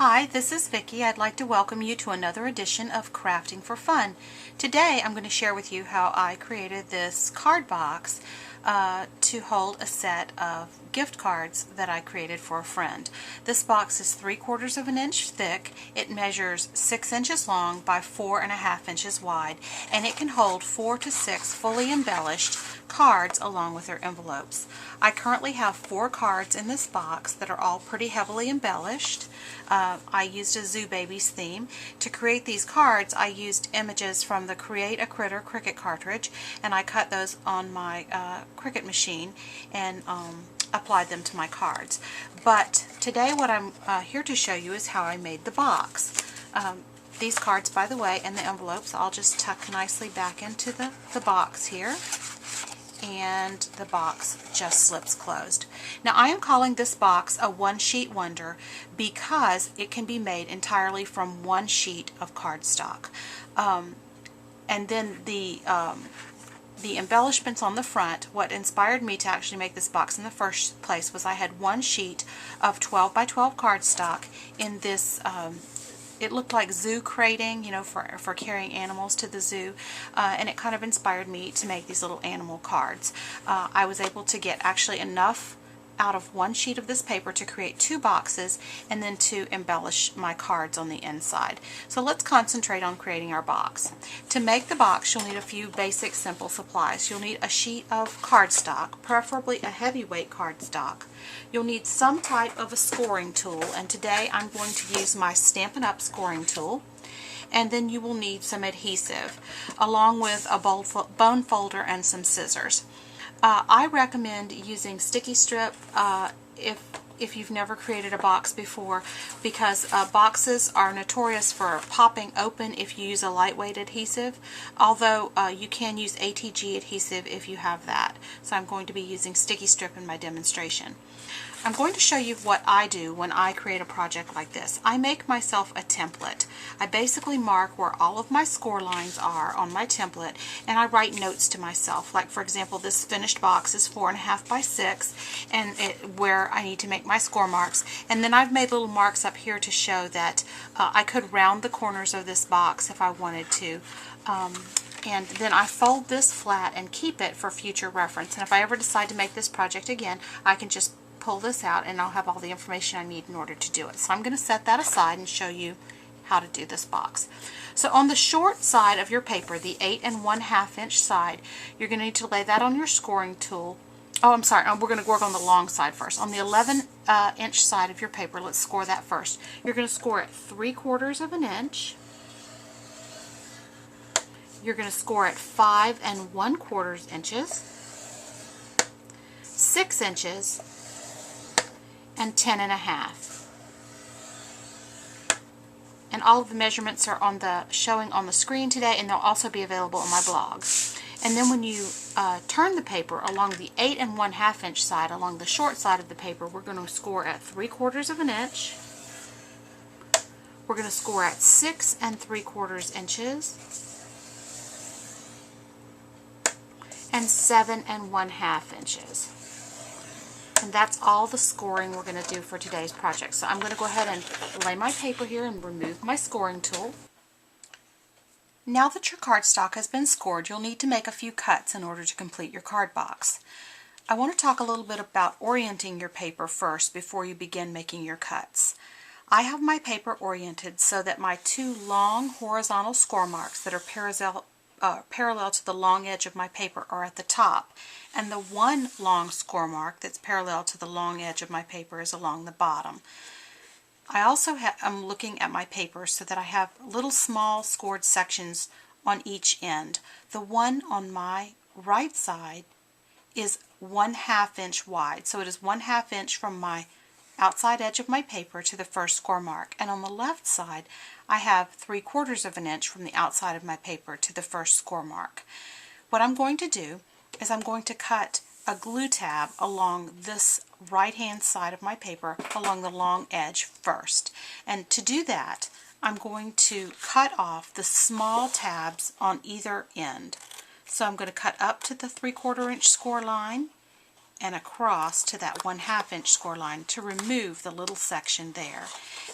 Hi, this is Vicki. I'd like to welcome you to another edition of Crafting for Fun. Today I'm going to share with you how I created this card box to hold a set of gift cards that I created for a friend. This box is 3/4 of an inch thick. It measures 6 inches long by 4.5 inches wide, and it can hold 4 to 6 fully embellished cards along with their envelopes. I currently have 4 cards in this box that are all pretty heavily embellished. I used a Zoo Babies theme. To create these cards, I used images from the Create a Critter Cricut cartridge, and I cut those on my Cricut machine and applied them to my cards. But today what I'm here to show you is how I made the box. These cards, by the way, and the envelopes, I'll just tuck nicely back into the box here, and the box just slips closed. Now I am calling this box a one-sheet wonder because it can be made entirely from one sheet of cardstock. And then the embellishments on the front, what inspired me to actually make this box in the first place was I had one sheet of 12 by 12 cardstock in this it looked like zoo crating, you know, for carrying animals to the zoo, and it kind of inspired me to make these little animal cards. I was able to get actually enough out of one sheet of this paper to create 2 boxes and then to embellish my cards on the inside. So let's concentrate on creating our box. To make the box, you'll need a few basic simple supplies. You'll need a sheet of cardstock, preferably a heavyweight cardstock. You'll need some type of a scoring tool, and today I'm going to use my Stampin' Up! Scoring tool. And then you will need some adhesive, along with a bone folder and some scissors. I recommend using sticky strip if you've never created a box before, because boxes are notorious for popping open if you use a lightweight adhesive, although you can use ATG adhesive if you have that. So I'm going to be using sticky strip in my demonstration. I'm going to show you what I do when I create a project like this. I make myself a template. I basically mark where all of my score lines are on my template, and I write notes to myself. Like, for example, this finished box is 4.5 by 6, and where I need to make my score marks. And then I've made little marks up here to show that I could round the corners of this box if I wanted to. And then I fold this flat and keep it for future reference. And if I ever decide to make this project again, I can just pull this out and I'll have all the information I need in order to do it. So I'm going to set that aside and show you how to do this box. So on the short side of your paper, the 8 1/2 inch side, you're going to need to lay that on your scoring tool. Oh, I'm sorry, we're going to work on the long side first. On the 11 inch side of your paper, let's score that first. You're going to score at 3/4 of an inch. You're going to score at 5 1/4 inches, 6 inches, and 10 1/2. And all of the measurements are showing on the screen today, and they'll also be available on my blog. And then when you turn the paper along the 8 1/2 inch side, along the short side of the paper, we're going to score at 3/4 of an inch. We're going to score at 6 3/4 inches and 7 1/2 inches. And that's all the scoring we're going to do for today's project. So I'm going to go ahead and lay my paper here and remove my scoring tool. Now that your cardstock has been scored, you'll need to make a few cuts in order to complete your card box. I want to talk a little bit about orienting your paper first before you begin making your cuts. I have my paper oriented so that my 2 long horizontal score marks that are parallel to the long edge of my paper are at the top, and the 1 long score mark that's parallel to the long edge of my paper is along the bottom. I also am looking at my paper so that I have little small scored sections on each end. The one on my right side is 1/2 inch wide, so it is 1/2 inch from my outside edge of my paper to the first score mark, and on the left side I have 3/4 of an inch from the outside of my paper to the first score mark. What I'm going to do is I'm going to cut a glue tab along this right hand side of my paper along the long edge first, and to do that I'm going to cut off the small tabs on either end. So I'm going to cut up to the 3/4 inch score line and across to that 1/2 inch score line to remove the little section there.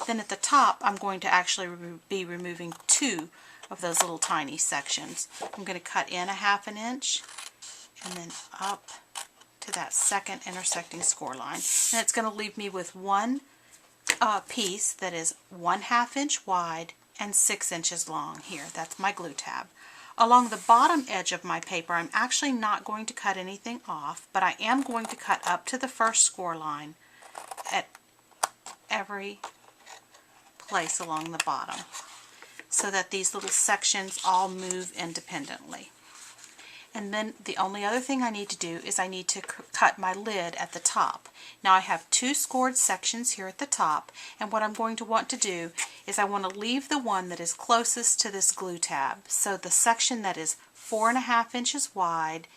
Then at the top, I'm going to actually be removing 2 of those little tiny sections. I'm going to cut in 1/2 inch and then up to that second intersecting score line. And it's going to leave me with one piece that is 1/2 inch wide and 6 inches long here. That's my glue tab. Along the bottom edge of my paper, I'm actually not going to cut anything off, but I am going to cut up to the first score line at every place along the bottom so that these little sections all move independently. And then the only other thing I need to do is I need to cut my lid at the top. Now I have 2 scored sections here at the top, and what I'm going to want to do is I want to leave the one that is closest to this glue tab. So the section that is 4.5 inches wide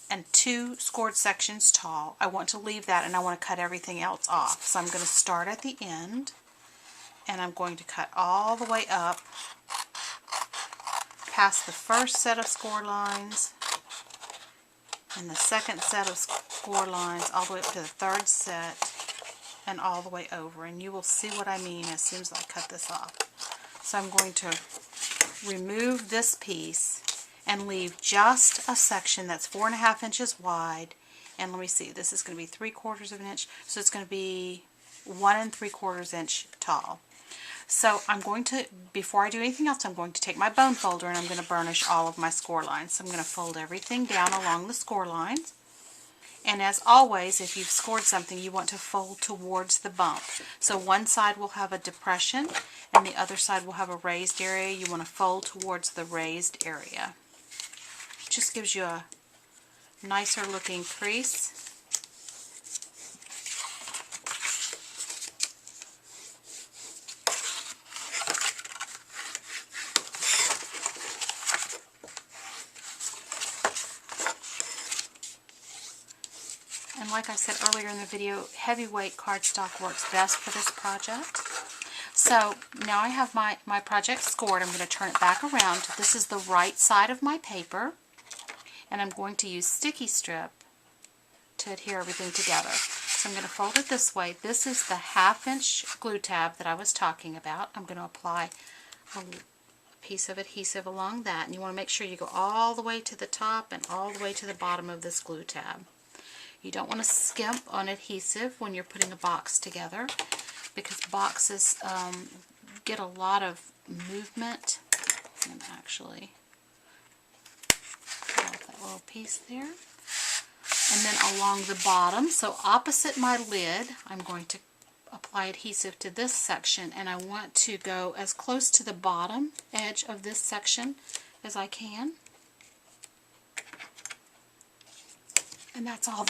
and 2 scored sections tall, I want to leave that, and I want to cut everything else off. So I'm going to start at the end, and I'm going to cut all the way up past the first set of score lines and the second set of score lines all the way up to the third set and all the way over, and you will see what I mean as soon as I cut this off. So I'm going to remove this piece and leave just a section that's 4.5 inches wide, and let me see, this is going to be 3/4 of an inch, so it's going to be 1 3/4 inch tall. So I'm going to, before I do anything else, I'm going to take my bone folder and I'm going to burnish all of my score lines. So I'm going to fold everything down along the score lines. And as always, if you've scored something, you want to fold towards the bump. So one side will have a depression and the other side will have a raised area. You want to fold towards the raised area. It just gives you a nicer looking crease. And like I said earlier in the video, heavyweight cardstock works best for this project. So now I have my project scored. I'm going to turn it back around. This is the right side of my paper. And I'm going to use sticky strip to adhere everything together. So I'm going to fold it this way. This is the 1/2 inch glue tab that I was talking about. I'm going to apply a piece of adhesive along that. And you want to make sure you go all the way to the top and all the way to the bottom of this glue tab. You don't want to skimp on adhesive when you're putting a box together, because boxes get a lot of movement. And actually pull out that little piece there. And then along the bottom, so opposite my lid, I'm going to apply adhesive to this section, and I want to go as close to the bottom edge of this section as I can. And that's all.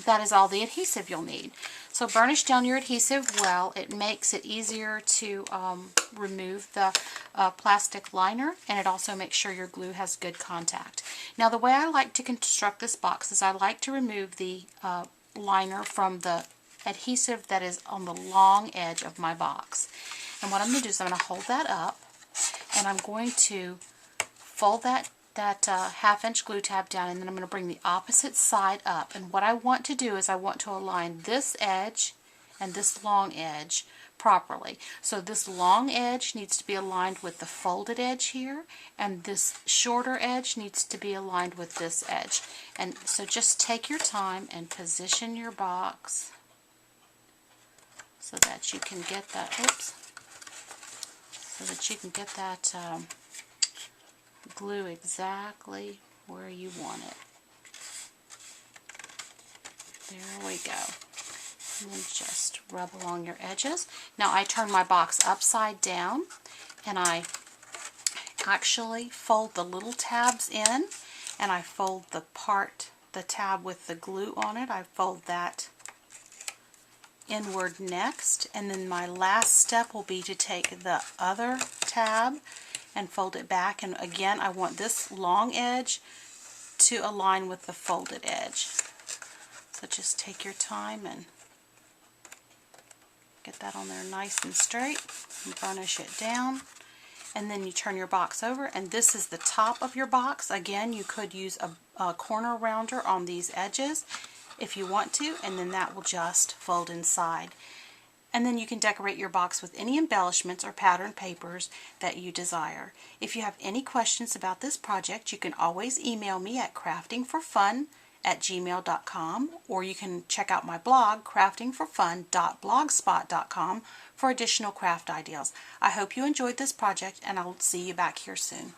That is all the adhesive you'll need. So burnish down your adhesive well. It makes it easier to remove the plastic liner, and it also makes sure your glue has good contact. Now the way I like to construct this box is I like to remove the liner from the adhesive that is on the long edge of my box. And what I'm going to do is I'm going to hold that up, and I'm going to fold that 1/2 inch glue tab down, and then I'm going to bring the opposite side up. And what I want to do is I want to align this edge and this long edge properly. So this long edge needs to be aligned with the folded edge here, and this shorter edge needs to be aligned with this edge. And so just take your time and position your box so that you can get that, glue exactly where you want it. There we go. And then just rub along your edges. Now I turn my box upside down, and I actually fold the little tabs in, and I fold the tab with the glue on it, I fold that inward next, and then my last step will be to take the other tab and fold it back, and again I want this long edge to align with the folded edge. So just take your time and get that on there nice and straight and burnish it down. And then you turn your box over, and this is the top of your box. Again, you could use a corner rounder on these edges. if you want to, and then that will just fold inside. And then you can decorate your box with any embellishments or pattern papers that you desire. If you have any questions about this project, you can always email me at craftingforfun@gmail.com, or you can check out my blog, craftingforfun.blogspot.com, for additional craft ideas. I hope you enjoyed this project, and I'll see you back here soon.